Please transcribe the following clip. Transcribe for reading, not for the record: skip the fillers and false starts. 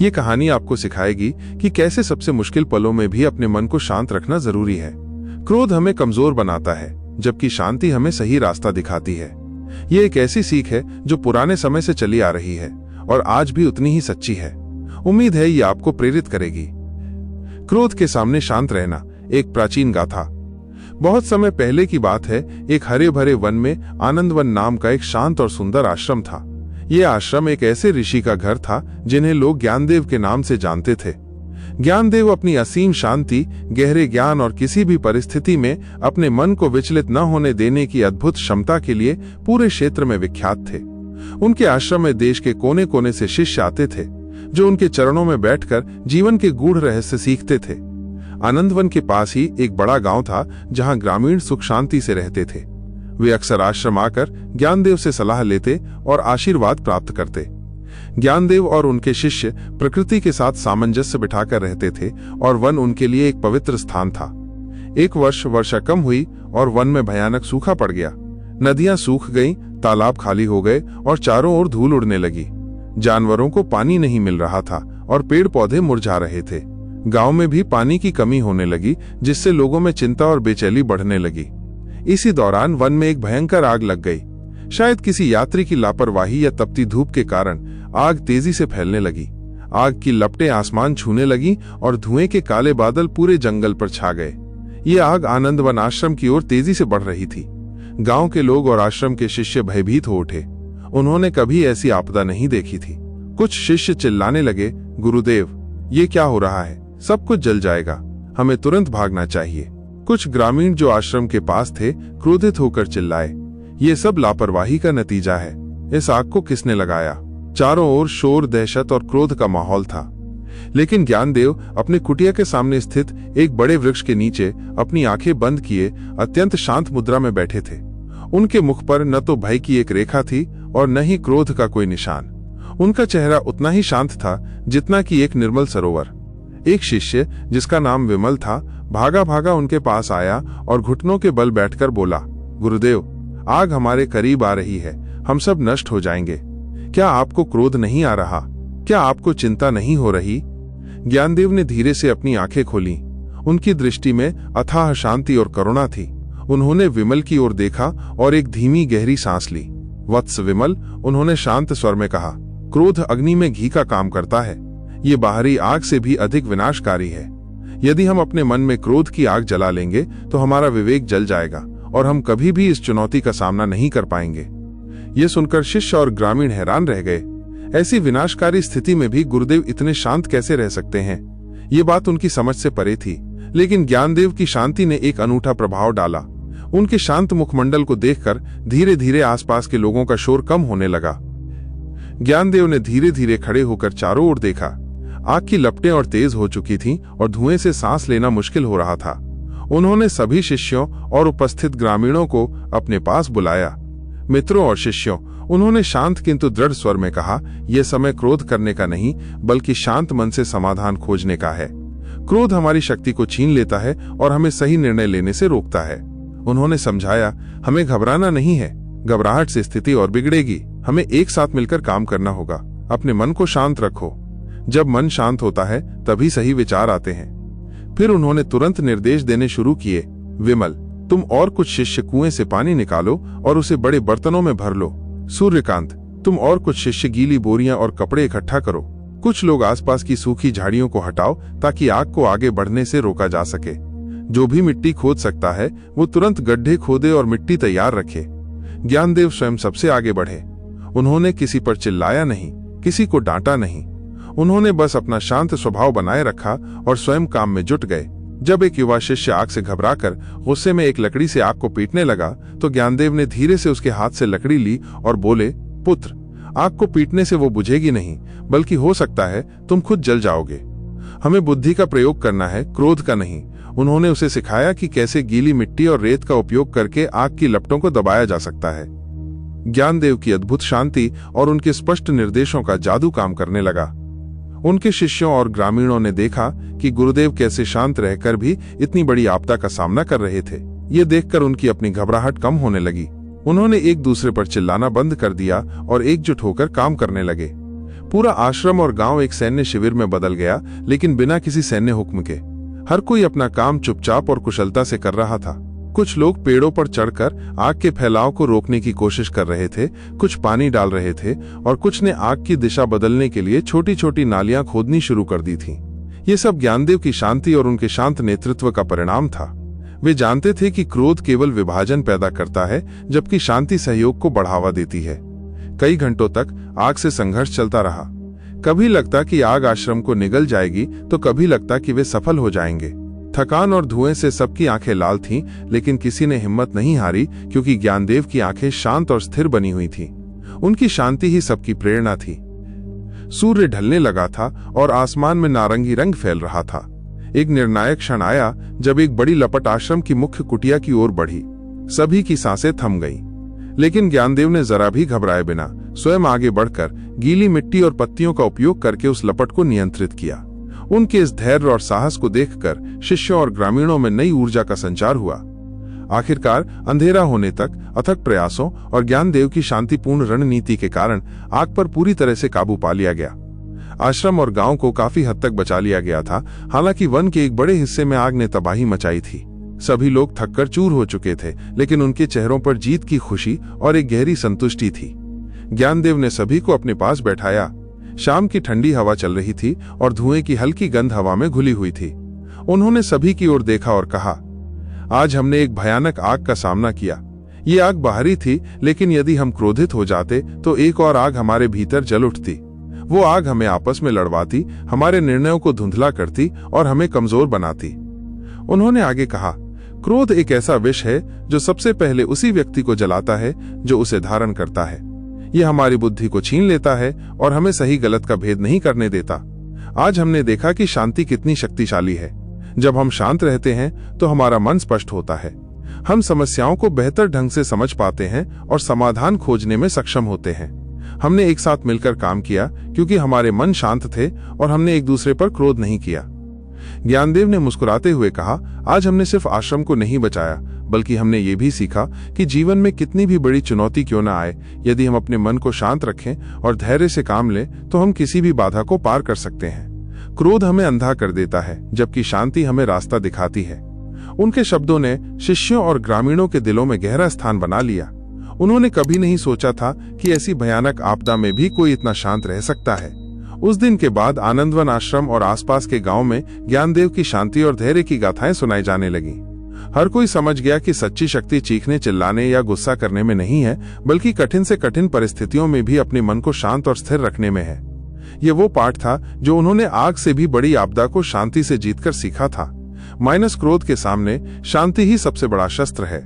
ये कहानी आपको सिखाएगी कि कैसे सबसे मुश्किल पलों में भी अपने मन को शांत रखना जरूरी है। क्रोध हमें कमजोर बनाता है, जबकि शांति हमें सही रास्ता दिखाती है। ये एक ऐसी सीख है जो पुराने समय से चली आ रही है और आज भी उतनी ही सच्ची है। उम्मीद है ये आपको प्रेरित करेगी। क्रोध के सामने शांत रहना, एक प्राचीन गाथा। बहुत समय पहले की बात है, एक हरे भरे वन में आनंदवन नाम का एक शांत और सुंदर आश्रम था। यह आश्रम एक ऐसे ऋषि का घर था जिन्हें लोग ज्ञानदेव के नाम से जानते थे। ज्ञानदेव अपनी असीम शांति, गहरे ज्ञान और किसी भी परिस्थिति में अपने मन को विचलित न होने देने की अद्भुत क्षमता के लिए पूरे क्षेत्र में विख्यात थे। उनके आश्रम में देश के कोने कोने से शिष्य आते थे, जो उनके चरणों में बैठकर जीवन के गूढ़ रहस्य सीखते थे। आनंदवन के पास ही एक बड़ा गांव था, जहां ग्रामीण सुख शांति से रहते थे। वे अक्सर आश्रम आकर ज्ञानदेव से सलाह लेते और आशीर्वाद प्राप्त करते। ज्ञानदेव और उनके शिष्य प्रकृति के साथ सामंजस्य बिठाकर रहते थे और वन उनके लिए एक पवित्र स्थान था। एक वर्ष वर्षा कम हुई और वन में भयानक सूखा पड़ गया। नदियां सूख गईं, तालाब खाली हो गए और चारों ओर धूल उड़ने लगी। जानवरों को पानी नहीं मिल रहा था और पेड़ पौधे मुरझा रहे थे। गांव में भी पानी की कमी होने लगी, जिससे लोगों में चिंता और बेचैनी बढ़ने लगी। इसी दौरान वन में एक भयंकर आग लग गई। शायद किसी यात्री की लापरवाही या तपती धूप के कारण आग तेजी से फैलने लगी। आग की लपटें आसमान छूने लगी और धुएं के काले बादल पूरे जंगल पर छा गए। ये आग आनंदवन आश्रम की ओर तेजी से बढ़ रही थी। गांव के लोग और आश्रम के शिष्य भयभीत हो उठे। उन्होंने कभी ऐसी आपदा नहीं देखी थी। कुछ शिष्य चिल्लाने लगे, गुरुदेव, ये क्या हो रहा है? सब कुछ जल जाएगा, हमें तुरंत भागना चाहिए। कुछ ग्रामीण जो आश्रम के पास थे क्रोधित होकर चिल्लाए, ये सब लापरवाही का नतीजा है। इस आग को किसने लगाया? चारों ओर शोर, दहशत और क्रोध का माहौल था। लेकिन ज्ञानदेव अपने कुटिया के सामने स्थित एक बड़े वृक्ष के नीचे अपनी आंखें बंद किए अत्यंत शांत मुद्रा में बैठे थे। उनके मुख पर न तो भय की एक रेखा थी और न ही क्रोध का कोई निशान। उनका चेहरा उतना ही शांत था जितना कि एक निर्मल सरोवर। एक शिष्य, जिसका नाम विमल था, भागा भागा उनके पास आया और घुटनों के बल बैठकर बोला, गुरुदेव, आग हमारे करीब आ रही है, हम सब नष्ट हो जाएंगे। क्या आपको क्रोध नहीं आ रहा? क्या आपको चिंता नहीं हो रही? ज्ञानदेव ने धीरे से अपनी आंखें खोली। उनकी दृष्टि में अथाह शांति और करुणा थी। उन्होंने विमल की ओर देखा और एक धीमी गहरी सांस ली। वत्स विमल, उन्होंने शांत स्वर में कहा, क्रोध अग्नि में घी का काम करता है। ये बाहरी आग से भी अधिक विनाशकारी है। यदि हम अपने मन में क्रोध की आग जला लेंगे तो हमारा विवेक जल जाएगा और हम कभी भी इस चुनौती का सामना नहीं कर पाएंगे। ये सुनकर शिष्य और ग्रामीण हैरान रह गए। ऐसी विनाशकारी स्थिति में भी गुरुदेव इतने शांत कैसे रह सकते हैं? ये बात उनकी समझ से परे थी। लेकिन ज्ञानदेव की शांति ने एक अनूठा प्रभाव डाला। उनके शांत मुखमंडल को देखकर धीरे धीरे आसपास के लोगों का शोर कम होने लगा। ज्ञानदेव ने धीरे धीरे खड़े होकर चारों ओर देखा। आग की लपटें और तेज हो चुकी थीं और धुएं से सांस लेना मुश्किल हो रहा था। उन्होंने सभी शिष्यों और उपस्थित ग्रामीणों को अपने पास बुलाया। मित्रों और शिष्यों, उन्होंने शांत किंतु दृढ़ स्वर में कहा, यह समय क्रोध करने का नहीं, बल्कि शांत मन से समाधान खोजने का है। क्रोध हमारी शक्ति को छीन लेता है और हमें सही निर्णय लेने से रोकता है। उन्होंने समझाया, हमें घबराना नहीं है। घबराहट से स्थिति और बिगड़ेगी। हमें एक साथ मिलकर काम करना होगा। अपने मन को शांत रखो। जब मन शांत होता है तभी सही विचार आते हैं। फिर उन्होंने तुरंत निर्देश देने शुरू किए, विमल, तुम और कुछ शिष्य कुएं से पानी निकालो और उसे बड़े बर्तनों में भर लो। सूर्यकांत, तुम और कुछ शिष्य गीली बोरियां और कपड़े इकट्ठा करो। कुछ लोग आसपास की सूखी झाड़ियों को हटाओ ताकि आग को आगे बढ़ने से रोका जा सके। जो भी मिट्टी खोद सकता है वो तुरंत गड्ढे खोदे और मिट्टी तैयार रखे। ज्ञानदेव स्वयं सबसे आगे बढ़े। उन्होंने किसी पर चिल्लाया नहीं, किसी को डांटा नहीं। उन्होंने बस अपना शांत स्वभाव बनाए रखा और स्वयं काम में जुट गए। जब एक युवा शिष्य आग से घबराकर गुस्से में एक लकड़ी से आग को पीटने लगा तो ज्ञानदेव ने धीरे से उसके हाथ से लकड़ी ली और बोले, पुत्र, आग को पीटने से वो बुझेगी नहीं, बल्कि हो सकता है तुम खुद जल जाओगे। हमें बुद्धि का प्रयोग करना है, क्रोध का नहीं। उन्होंने उसे सिखाया कि कैसे गीली मिट्टी और रेत का उपयोग करके आग की लपटों को दबाया जा सकता है। ज्ञानदेव की अद्भुत शांति और उनके स्पष्ट निर्देशों का जादू काम करने लगा। उनके शिष्यों और ग्रामीणों ने देखा कि गुरुदेव कैसे शांत रहकर भी इतनी बड़ी आपदा का सामना कर रहे थे। ये देखकर उनकी अपनी घबराहट कम होने लगी। उन्होंने एक दूसरे पर चिल्लाना बंद कर दिया और एकजुट होकर काम करने लगे। पूरा आश्रम और गांव एक सैन्य शिविर में बदल गया, लेकिन बिना किसी सैन्य हुक्म के। हर कोई अपना काम चुपचाप और कुशलता से कर रहा था। कुछ लोग पेड़ों पर चढ़कर आग के फैलाव को रोकने की कोशिश कर रहे थे, कुछ पानी डाल रहे थे और कुछ ने आग की दिशा बदलने के लिए छोटी छोटी नालियां खोदनी शुरू कर दी थीं। ये सब ज्ञानदेव की शांति और उनके शांत नेतृत्व का परिणाम था। वे जानते थे कि क्रोध केवल विभाजन पैदा करता है, जबकि शांति सहयोग को बढ़ावा देती है। कई घंटों तक आग से संघर्ष चलता रहा। कभी लगता कि आग आश्रम को निगल जाएगी, तो कभी लगता कि वे सफल हो जाएंगे। थकान और धुएं से सबकी आंखें लाल थीं, लेकिन किसी ने हिम्मत नहीं हारी, क्योंकि ज्ञानदेव की आंखें शांत और स्थिर बनी हुई थीं। उनकी शांति ही सबकी प्रेरणा थी। सूर्य ढलने लगा था और आसमान में नारंगी रंग फैल रहा था। एक निर्णायक क्षण आया जब एक बड़ी लपट आश्रम की मुख्य कुटिया की ओर बढ़ी। सभी की सांसें थम गईं, लेकिन ज्ञानदेव ने जरा भी घबराए बिना स्वयं आगे बढ़कर गीली मिट्टी और पत्तियों का उपयोग करके उस लपट को नियंत्रित किया। उनके इस धैर्य और साहस को देखकर शिष्यों और ग्रामीणों में नई ऊर्जा का संचार हुआ। आखिरकार अंधेरा होने तक अथक प्रयासों और ज्ञानदेव की शांतिपूर्ण रणनीति के कारण आग पर पूरी तरह से काबू पा लिया गया। आश्रम और गांव को काफी हद तक बचा लिया गया था। हालांकि वन के एक बड़े हिस्से में आग ने तबाही मचाई थी। सभी लोग थककर चूर हो चुके थे, लेकिन उनके चेहरों पर जीत की खुशी और एक गहरी संतुष्टि थी। ज्ञानदेव ने सभी को अपने पास बैठाया। शाम की ठंडी हवा चल रही थी और धुएं की हल्की गंध हवा में घुली हुई थी। उन्होंने सभी की ओर देखा और कहा, आज हमने एक भयानक आग का सामना किया। ये आग बाहरी थी, लेकिन यदि हम क्रोधित हो जाते तो एक और आग हमारे भीतर जल उठती। वो आग हमें आपस में लड़वाती, हमारे निर्णयों को धुंधला करती और हमें कमजोर बनाती। उन्होंने आगे कहा, क्रोध एक ऐसा विष है जो सबसे पहले उसी व्यक्ति को जलाता है जो उसे धारण करता है। यह हमारी बुद्धि को छीन लेता है और हमें सही गलत का भेद नहीं करने देता। आज हमने देखा कि शांति कितनी शक्तिशाली है। जब हम शांत रहते हैं तो हमारा मन स्पष्ट होता है। हम समस्याओं को बेहतर ढंग से समझ पाते हैं और समाधान खोजने में सक्षम होते हैं। हमने एक साथ मिलकर काम किया क्योंकि हमारे मन शांत थे और हमने एक दूसरे पर क्रोध नहीं किया। ज्ञानदेव ने मुस्कुराते हुए कहा, आज हमने सिर्फ आश्रम को नहीं बचाया, बल्कि हमने ये भी सीखा कि जीवन में कितनी भी बड़ी चुनौती क्यों न आए, यदि हम अपने मन को शांत रखें और धैर्य से काम लें तो हम किसी भी बाधा को पार कर सकते हैं। क्रोध हमें अंधा कर देता है, जबकि शांति हमें रास्ता दिखाती है। उनके शब्दों ने शिष्यों और ग्रामीणों के दिलों में गहरा स्थान बना लिया। उन्होंने कभी नहीं सोचा था कि ऐसी भयानक आपदा में भी कोई इतना शांत रह सकता है। उस दिन के बाद आनंदवन आश्रम और आसपास के गांव में ज्ञानदेव की शांति और धैर्य की गाथाएं सुनाई जाने लगीं। हर कोई समझ गया कि सच्ची शक्ति चीखने, चिल्लाने या गुस्सा करने में नहीं है, बल्कि कठिन से कठिन परिस्थितियों में भी अपने मन को शांत और स्थिर रखने में है। ये वो पाठ था जो उन्होंने आग से भी बड़ी आपदा को शांति से जीतकर सीखा था। माइनस क्रोध के सामने शांति ही सबसे बड़ा शस्त्र है।